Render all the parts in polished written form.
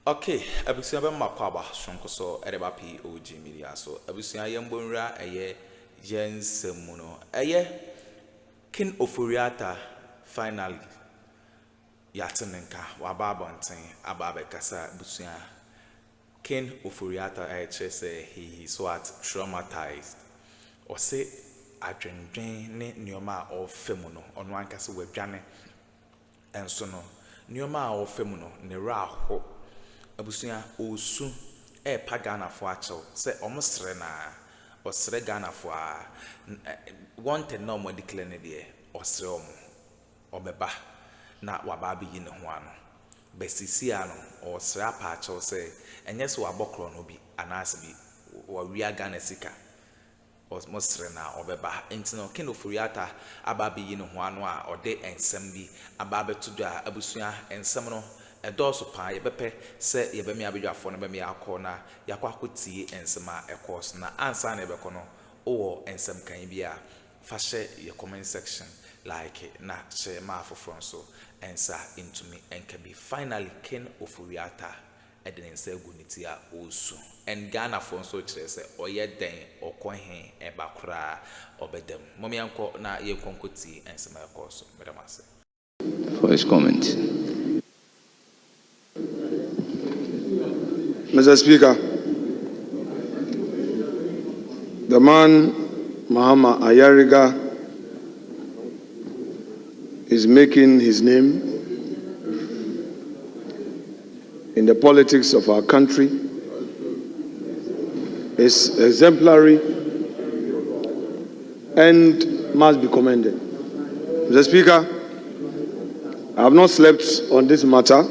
Okay, abusia be makwaba sonko so edeba POG Media so abusia yembonra eye yensemu no eye kin Ofori Atta finally yatenenka wababonten ababe kasa abusia kin Ofori Atta say he is what traumatized or say adwendwen ne nioma of femuno ono ankase wadwane enso no nioma of femuno ne ra ho abusia osu Ghana fo achew se omsre na osre Ghana fo a want no mo declare ne de osre obeba na waba yi ne ho ano besisi ano osre apa achew se enye so abokro no bi anase bi wa wia Ghana sika osre na obeba entino kin Ofori Atta aba yi ne ho ano a ode ensem bi aba betudo a abusia ensem no edoso pa yebepe se yebemi abedwafo no bemi akọ na yakọ akotie ensema ekos na ansa na ebekọ no owo ensem kan bia fa hye ye comment section like na share ma afoforo so ensa into me enkabi finally kin Ofori Atta edenensa guniti a osu and Ghana for so kire se oye den okohen ebakura obedem momi anko na ye konkoti ensema ekos medamase for his comment. Mr. Speaker, the man Mahama Ayariga is making his name in the politics of our country, is exemplary and must be commended. Mr. Speaker, I have not slept on this matter.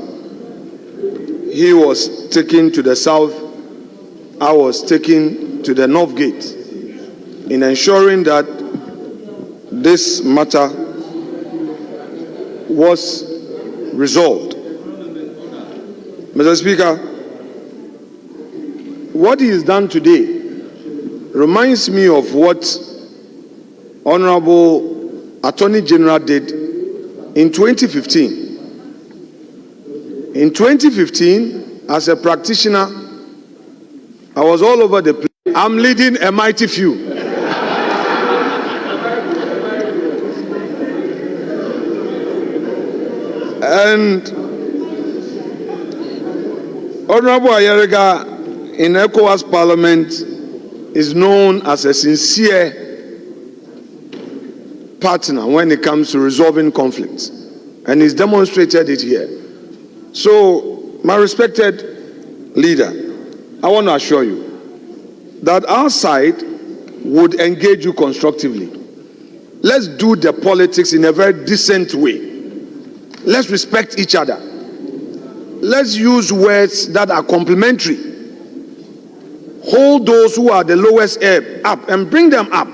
He was taken to the south, I was taken to the north gate in ensuring that this matter was resolved. Mr. Speaker, what he has done today reminds me of what Honorable Attorney General did in 2015. In 2015, as a practitioner, I was all over the place. I'm leading a mighty few. And Honorable Ayariga in ECOWAS Parliament is known as a sincere partner when it comes to resolving conflicts. And he's demonstrated it here. So, my respected leader, I want to assure you that our side would engage you constructively. Let's do the politics in a very decent way. Let's respect each other. Let's use words that are complementary. Hold those who are the lowest ebb up and bring them up.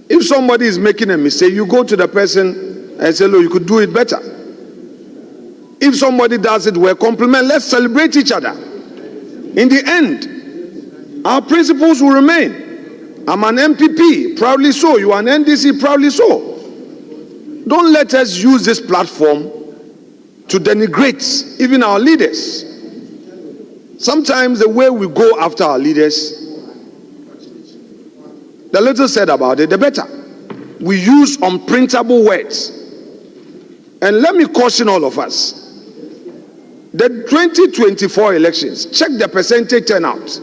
If somebody is making a mistake, you go to the person and say, look, you could do it better. If somebody does it well, compliment, let's celebrate each other. In the end, our principles will remain. I'm an MPP, proudly so. You are an NDC, proudly so. Don't let us use this platform to denigrate even our leaders. Sometimes the way we go after our leaders, the little said about it, the better. We use unprintable words. And let me caution all of us. The 2024 elections, check the percentage turnout.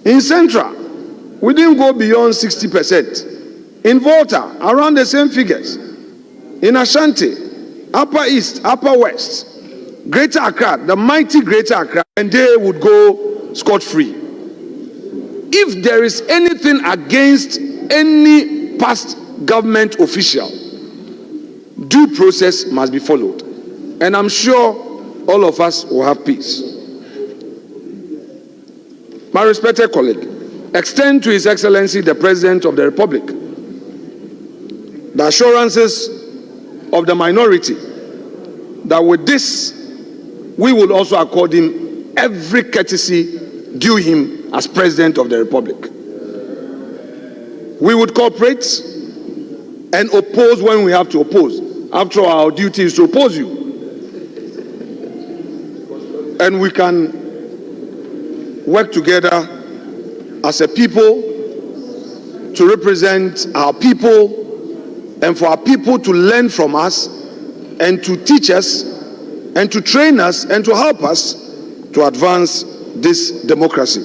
In Central, we didn't go beyond 60%. In Volta, around the same figures. In Ashanti, Upper East, Upper West, Greater Accra, the mighty Greater Accra, and they would go scot-free. If there is anything against any past government official, due process must be followed. And I'm sure all of us will have peace. My respected colleague, extend to His Excellency the President of the Republic the assurances of the minority that with this, we will also accord him every courtesy due him as President of the Republic. We would cooperate and oppose when we have to oppose. After all, our duty is to oppose you. and we can work together as a people to represent our people and for our people to learn from us and to teach us and to train us and to help us to advance this democracy.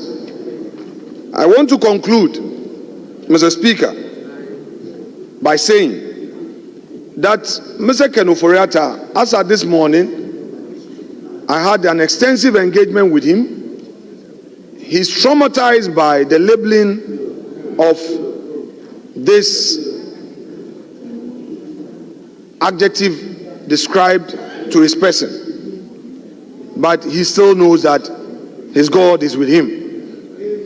I want to conclude, Mr. Speaker, by saying that Mr. Ofori, as at this morning, I had an extensive engagement with him. He's traumatized by the labeling of this adjective described to his person. But he still knows that his God is with him.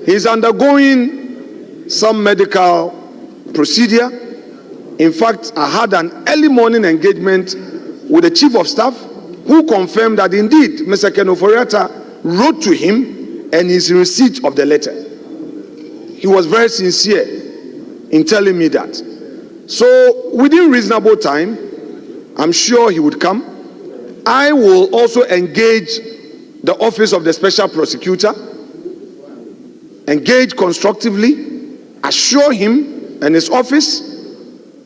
He's undergoing some medical procedure. In fact, I had an early morning engagement with the Chief of Staff who confirmed that indeed Mr. Ofori wrote to him and is in receipt of the letter. He was very sincere in telling me that. So within reasonable time, I'm sure he would come. I will also engage the Office of the Special Prosecutor, engage constructively, assure him and his office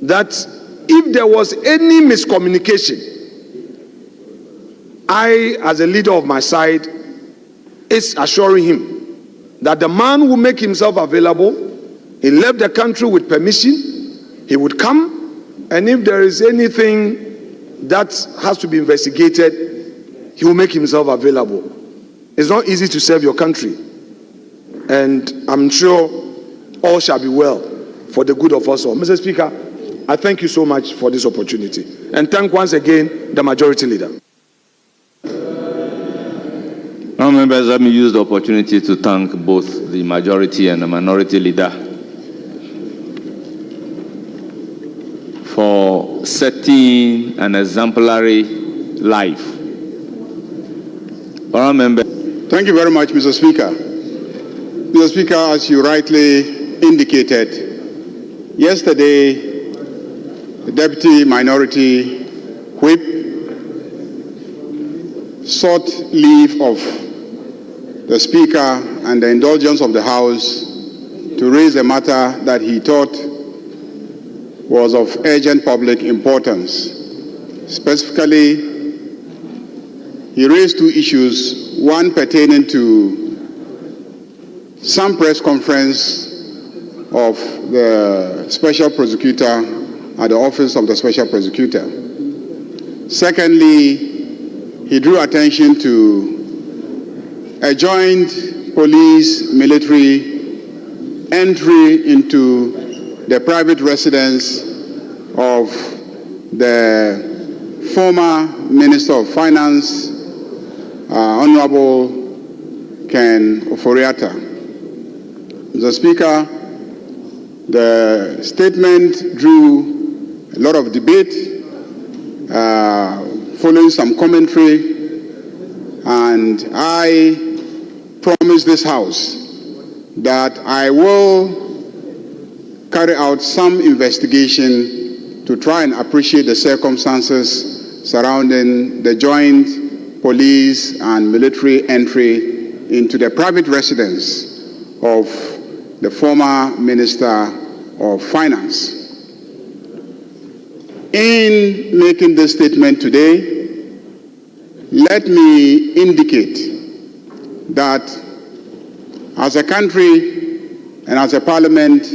that if there was any miscommunication, I, as a leader of my side, is assuring him that the man will make himself available. He left the country with permission. He would come, and if there is anything that has to be investigated, he will make himself available. It's not easy to serve your country, and I'm sure all shall be well for the good of us all. Mr. Speaker, I thank you so much for this opportunity, and thank once again the Majority Leader. Now, members, let me use the opportunity to thank both the Majority and the Minority Leader for setting an exemplary life. Honourable member. Thank you very much, Mr. Speaker. Mr. Speaker, as you rightly indicated, yesterday, the Deputy Minority Whip sought leave of the Speaker and the indulgence of the House to raise a matter that he thought was of urgent public importance. Specifically, he raised two issues, one pertaining to some press conference of the Special Prosecutor at the Office of the Special Prosecutor. Secondly, he drew attention to a joint police-military entry into the private residence of the former Minister of Finance, Honorable Ken Ofori. Mr. Speaker, the statement drew a lot of debate, following some commentary, and I promise this House that I will carry out some investigation to try and appreciate the circumstances surrounding the joint police and military entry into the private residence of the former Minister of Finance. In making this statement today, let me indicate that as a country and as a parliament,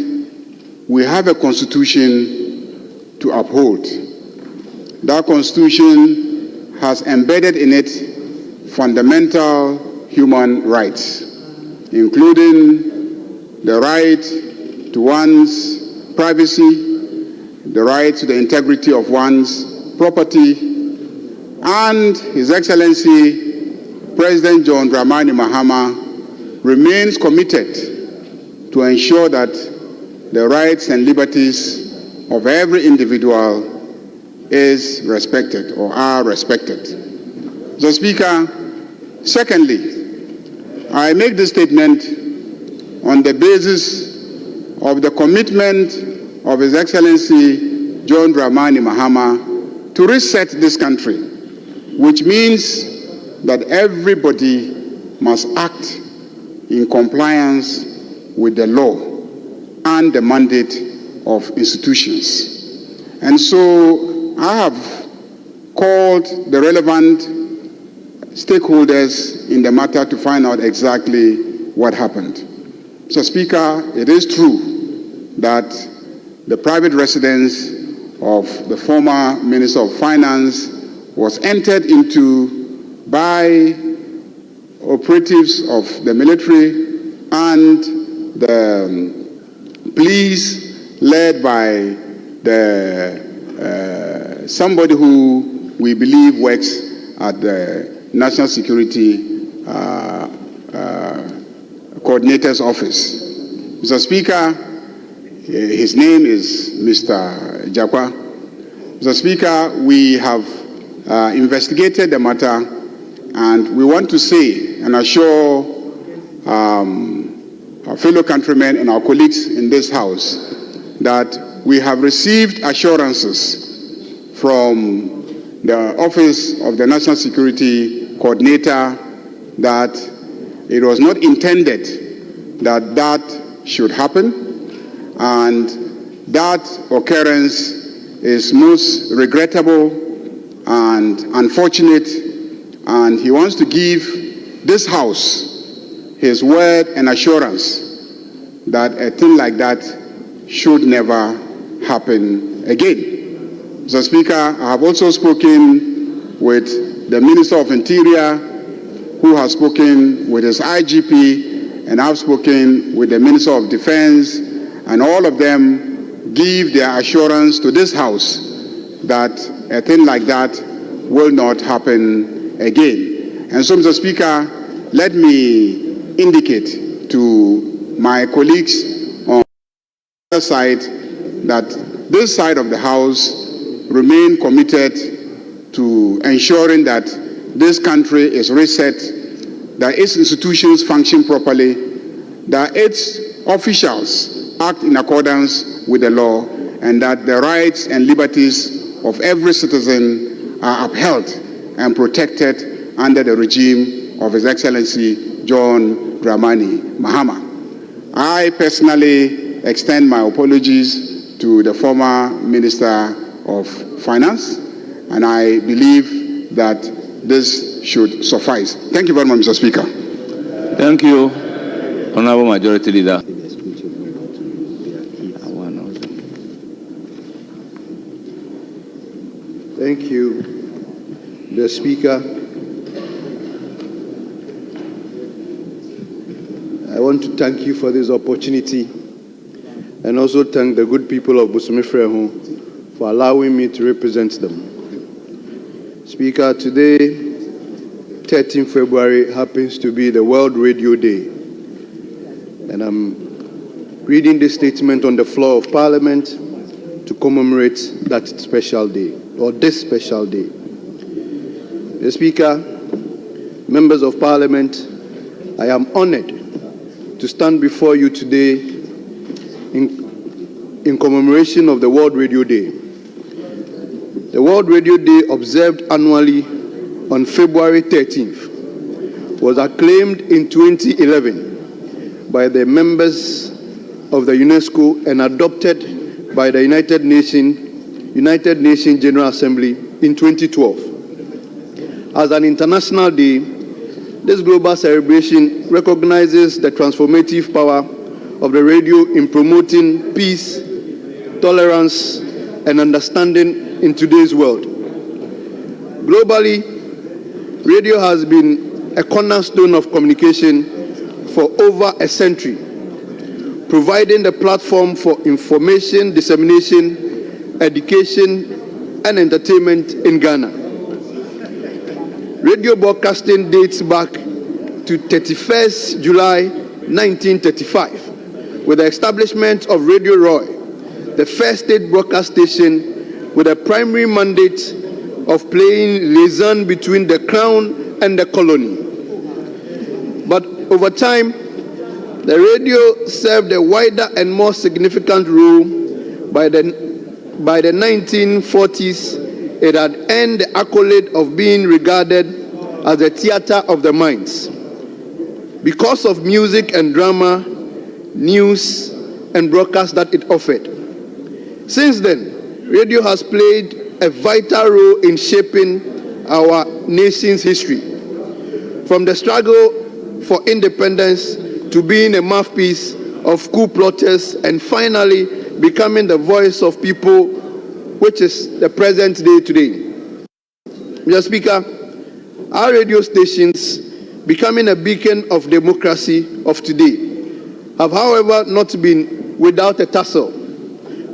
we have a constitution to uphold. That constitution has embedded in it fundamental human rights, including the right to one's privacy, the right to the integrity of one's property, and His Excellency President John Dramani Mahama remains committed to ensure that the rights and liberties of every individual is respected or are respected. Mr. Speaker, secondly, I make this statement on the basis of the commitment of His Excellency John Dramani Mahama to reset this country, which means that everybody must act in compliance with the law and the mandate of institutions. And so I have called the relevant stakeholders in the matter to find out exactly what happened. Mr. Speaker, it is true that the private residence of the former Minister of Finance was entered into by operatives of the military and the police, led by somebody who we believe works at the National Security Coordinator's Office. Mr. Speaker, his name is Mr. Jakwa. Mr. Speaker, we have investigated the matter, and we want to say and assure our fellow countrymen and our colleagues in this House that we have received assurances from the Office of the National Security Coordinator that it was not intended that that should happen, and that occurrence is most regrettable and unfortunate, and he wants to give this House his word and assurance that a thing like that should never happen again. Mr. Speaker, I have also spoken with the Minister of Interior, who has spoken with his IGP, and I've spoken with the Minister of Defense, and all of them give their assurance to this House that a thing like that will not happen again. And so, Mr. Speaker, let me indicate to my colleagues on the other side that this side of the House remain committed to ensuring that this country is reset, that its institutions function properly, that its officials act in accordance with the law, and that the rights and liberties of every citizen are upheld and protected under the regime of His Excellency John Dramani Mahama. I personally extend my apologies to the former Minister of Finance, and I believe that this should suffice. Thank you very much, Mr. Speaker. Thank you, Honorable Majority Leader. Thank you, the Speaker. I want to thank you for this opportunity, and also thank the good people of Busumifrehu for allowing me to represent them. Speaker, today, 13 February, happens to be the World Radio Day. And I'm reading this statement on the floor of Parliament to commemorate that special day, or this special day. The Speaker, members of Parliament, I am honored to stand before you today in commemoration of the World Radio Day. The World Radio Day, observed annually on February 13th, was acclaimed in 2011 by the members of the UNESCO and adopted by the United Nations General Assembly in 2012. As an international day, this global celebration recognizes the transformative power of the radio in promoting peace, tolerance, and understanding in today's world. Globally, radio has been a cornerstone of communication for over a century, providing the platform for information dissemination, education, and entertainment in Ghana. Radio broadcasting dates back to 31st July 1935, with the establishment of Radio Roy, the first state broadcast station with a primary mandate of playing liaison between the Crown and the colony. But over time, the radio served a wider and more significant role. By the 1940s, it had earned the accolade of being regarded as a theater of the minds. Because of music and drama, news, and broadcast that it offered. Since then, radio has played a vital role in shaping our nation's history. From the struggle for independence to being a mouthpiece of coup plotters and finally becoming the voice of people, which is the present day today. Mr. Speaker, our radio stations, becoming a beacon of democracy of today, have however not been without a tussle.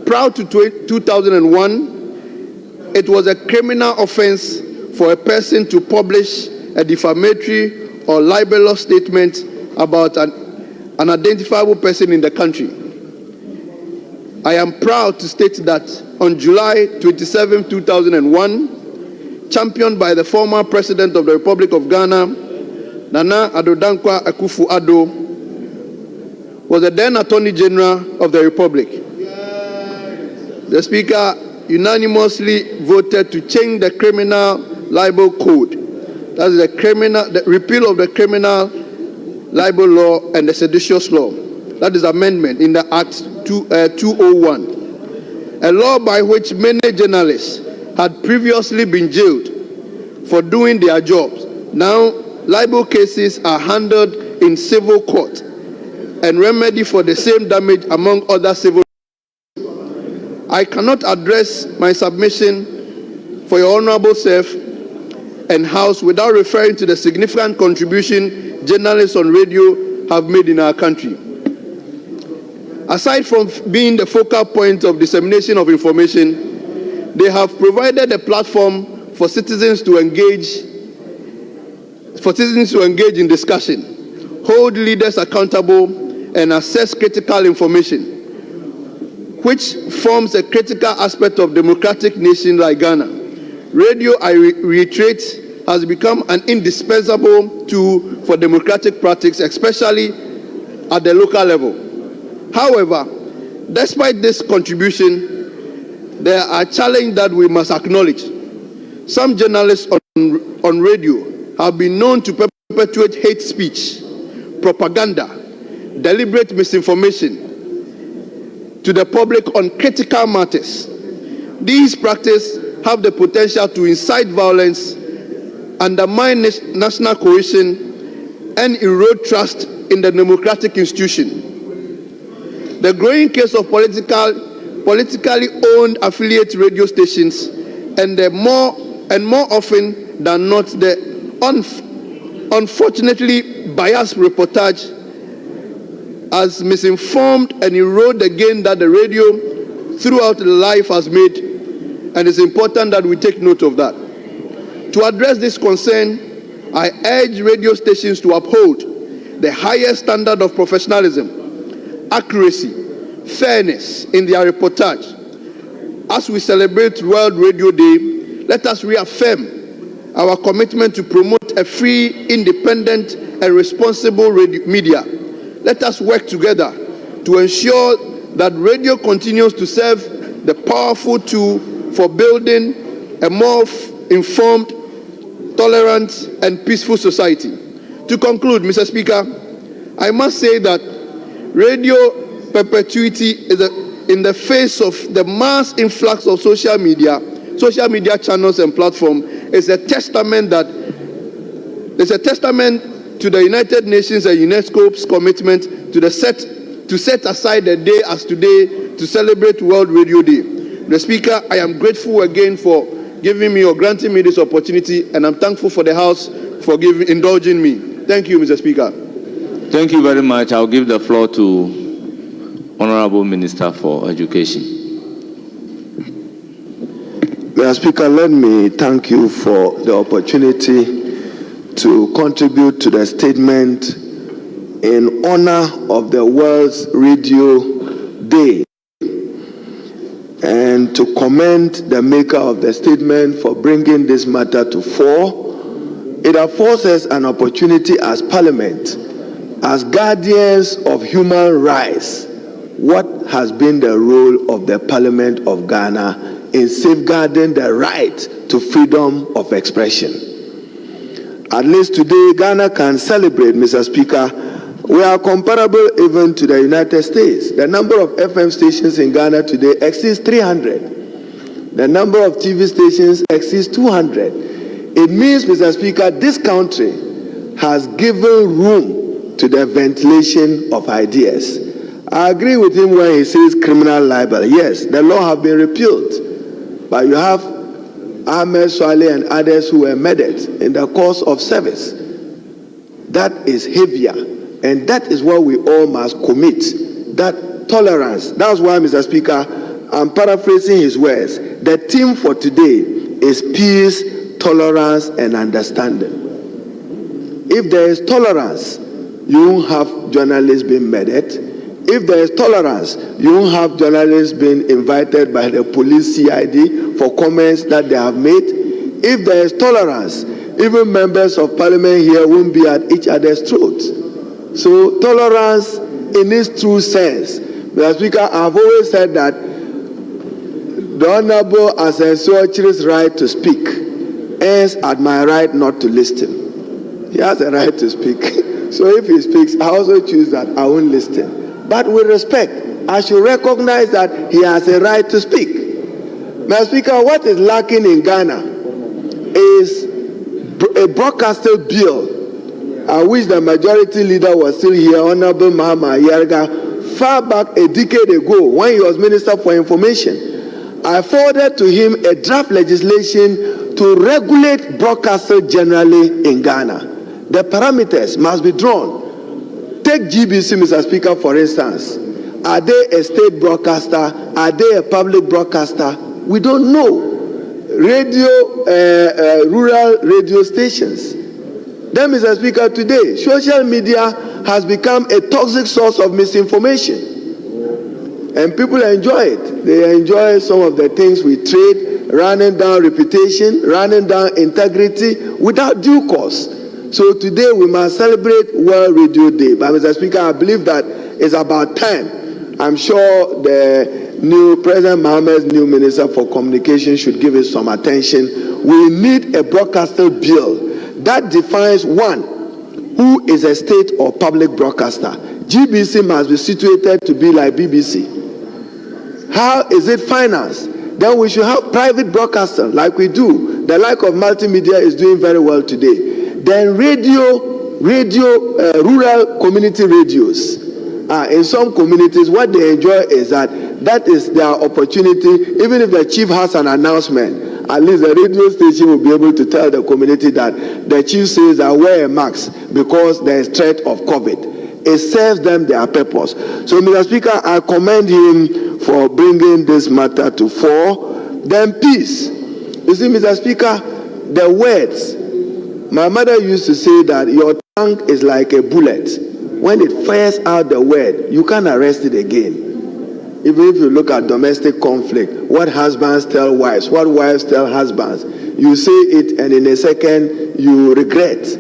Prior to 2001, it was a criminal offense for a person to publish a defamatory or libelous statement about an identifiable person in the country. I am proud to state that on July 27, 2001, championed by the former President of the Republic of Ghana, Nana Addo Akuffo Addo, was the then Attorney General of the Republic. The Speaker unanimously voted to change the criminal libel code. That is the repeal of the criminal libel law and the seditious law. That is amendment in the Act 201. A law by which many journalists had previously been jailed for doing their jobs. Now, libel cases are handled in civil court and remedy for the same damage among other civil. I cannot address my submission for your honorable self and House without referring to the significant contribution journalists on radio have made in our country. Aside from being the focal point of dissemination of information, they have provided a platform for citizens to engage in discussion, hold leaders accountable, and access critical information, which forms a critical aspect of democratic nation like Ghana. Radio, I reiterate, has become an indispensable tool for democratic practice, especially at the local level. However, despite this contribution, there are challenges that we must acknowledge. Some journalists on radio have been known to perpetuate hate speech, propaganda, deliberate misinformation to the public on critical matters. These practices have the potential to incite violence, undermine national cohesion, and erode trust in the democratic institution. The growing case of politically owned affiliate radio stations and more often than not the unfortunately biased reportage has misinformed and eroded the gain that the radio throughout life has made, and it's important that we take note of that. To address this concern, I urge radio stations to uphold the highest standard of professionalism, accuracy, fairness in their reportage. As we celebrate World Radio Day, let us reaffirm our commitment to promote a free, independent, and responsible radio media. Let us work together to ensure that radio continues to serve the powerful tool for building a more informed, tolerant, and peaceful society. To conclude, Mr. Speaker, I must say that radio perpetuity is in the face of the mass influx of social media channels and platforms, is a testament to the United Nations and UNESCO's commitment to set aside a day as today to celebrate World Radio Day. Mr. Speaker, I am grateful again for giving me or granting me this opportunity, and I'm thankful for the House for indulging me. Thank you, Mr. Speaker. Thank you very much. I'll give the floor to Honorable Minister for Education. Mr. Speaker, let me thank you for the opportunity to contribute to the statement in honor of the World's Radio Day and to commend the maker of the statement for bringing this matter to fore. It affords us an opportunity as Parliament, as guardians of human rights. What has been the role of the Parliament of Ghana in safeguarding the right to freedom of expression? At least today, Ghana can celebrate, Mr. Speaker. We are comparable even to the United States. The number of FM stations in Ghana today exceeds 300. The number of TV stations exceeds 200. It means, Mr. Speaker, this country has given room to the ventilation of ideas. I agree with him when he says criminal libel. Yes, the law has been repealed, but you have Ahmed Swale and others who were murdered in the course of service. That is heavier, and that is what we all must commit, that tolerance. That's why, Mr. Speaker, I'm paraphrasing his words. The theme for today is peace, tolerance, and understanding. If there is tolerance, you won't have journalists being murdered. If there is tolerance, you won't have journalists being invited by the police CID for comments that they have made. If there is tolerance, even members of parliament here won't be at each other's throats. So tolerance in its true sense. Mr. Speaker, I've always said that the Honorable Asensio Chiri's right to speak ends at my right not to listen. He has a right to speak. So if he speaks, I also choose that I won't listen. But with respect, I should recognize that he has a right to speak. Mr. Speaker, what is lacking in Ghana is a broadcaster bill. I wish the majority leader was still here, Honorable Mahama Yarga, far back a decade ago when he was Minister for Information. I forwarded to him a draft legislation to regulate broadcasters generally in Ghana. The parameters must be drawn. Take GBC, Mr. Speaker, for instance. Are they a state broadcaster? Are they a public broadcaster? We don't know. Rural radio stations. Then, Mr. Speaker, today, social media has become a toxic source of misinformation. And people enjoy it. They enjoy some of the things we trade, running down reputation, running down integrity without due cause. So today we must celebrate World Radio Day. But Mr. Speaker, I believe that it's about time. I'm sure the new President Mahama's new Minister for Communication should give it some attention. We need a broadcaster bill that defines one, who is a state or public broadcaster. GBC must be situated to be like BBC. How is it financed? Then we should have private broadcasters like we do. The like of multimedia is doing very well today. Then rural community radios. In some communities, what they enjoy is that is their opportunity. Even if the chief has an announcement, at least the radio station will be able to tell the community that the chief says that wear a mask because there is threat of COVID. It serves them their purpose. So, Mr. Speaker, I commend him for bringing this matter to fore. Then peace. You see, Mr. Speaker, the words. My mother used to say that your tongue is like a bullet. When it fires out the word, you can't arrest it again. Even if you look at domestic conflict, what husbands tell wives, what wives tell husbands, you say it and in a second you regret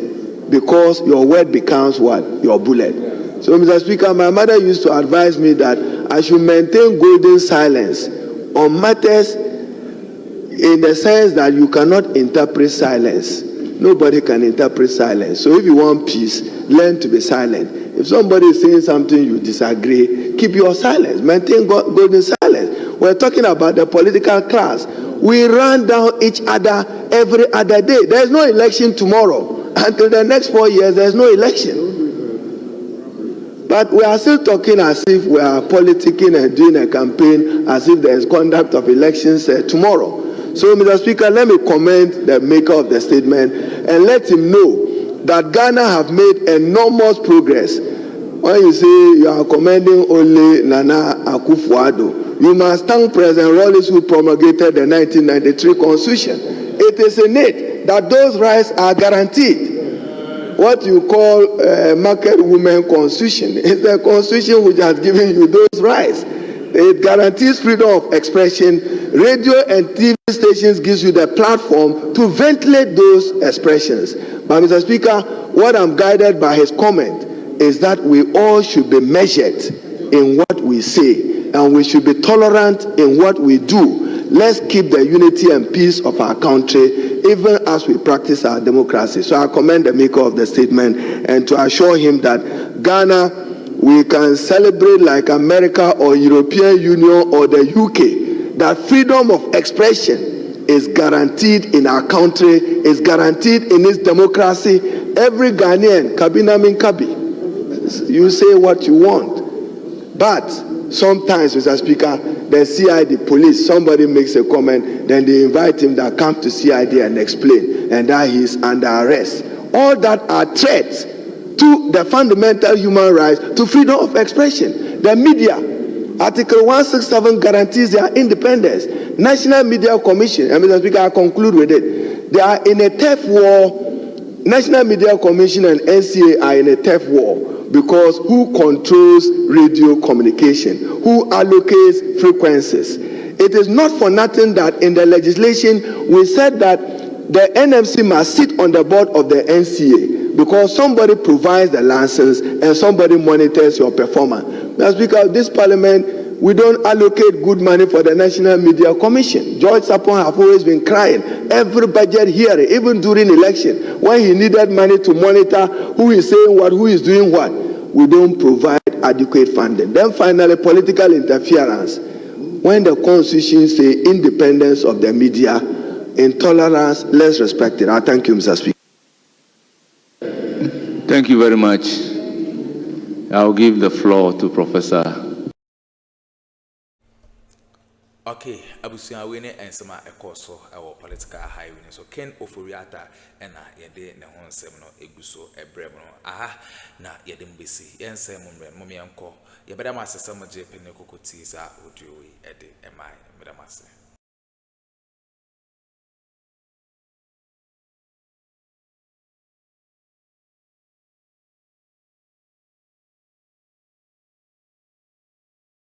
because your word becomes what? Your bullet. So, Mr. Speaker, my mother used to advise me that I should maintain golden silence on matters in the sense that you cannot interpret silence. Nobody can interpret silence. So if you want peace, learn to be silent. If somebody is saying something you disagree, keep your silence. Maintain golden silence. We're talking about the political class. We run down each other every other day. There's no election tomorrow. Until the next 4 years, there's no election. But we are still talking as if we are politicking and doing a campaign as if there is conduct of elections tomorrow. So, Mr. Speaker, let me commend the maker of the statement and let him know that Ghana have made enormous progress. When you say you are commending only Nana Akuffo Addo, you must thank President Rawlings who promulgated the 1993 Constitution. It is innate that those rights are guaranteed. What you call a market woman constitution is the constitution which has given you those rights. It guarantees freedom of expression. Radio and TV stations gives you the platform to ventilate those expressions. But Mr. Speaker, what I'm guided by his comment is that we all should be measured in what we say and we should be tolerant in what we do. Let's keep the unity and peace of our country even as we practice our democracy. So I commend the maker of the statement and to assure him that Ghana, we can celebrate like America or European Union or the UK, that freedom of expression is guaranteed in our country, is guaranteed in its democracy. Every Ghanaian, Kabina min Kabi, you say what you want. But sometimes, Mr. Speaker, the CID police, somebody makes a comment, then they invite him that come to CID and explain, and that he's under arrest. All that are threats to the fundamental human rights, to freedom of expression. The media, Article 167 guarantees their independence. National Media Commission, and Mr. Speaker, I conclude with it. They are in a turf war. National Media Commission and NCA are in a turf war because who controls radio communication? Who allocates frequencies? It is not for nothing that in the legislation we said that the NMC must sit on the board of the NCA because somebody provides the license and somebody monitors your performance. Mr. Speaker, this parliament, we don't allocate good money for the National Media Commission. George Sapon have always been crying. Every budget hearing, even during election, when he needed money to monitor who is saying what, who is doing what, we don't provide adequate funding. Then finally, political interference. When the Constitution says independence of the media, intolerance, let's respect it. I thank you, Mr. Speaker. Thank you very much. I'll give the floor to Professor. Okay, abusia we ne ensema ekoso ewo political highway so Ken Ofori Atta ena yede ne ho nsem no eguso ebrem no aha na yede mbesi yensem mre mo mienko yebeda masesa mo je pene kokoti sa audio ede emai medamase.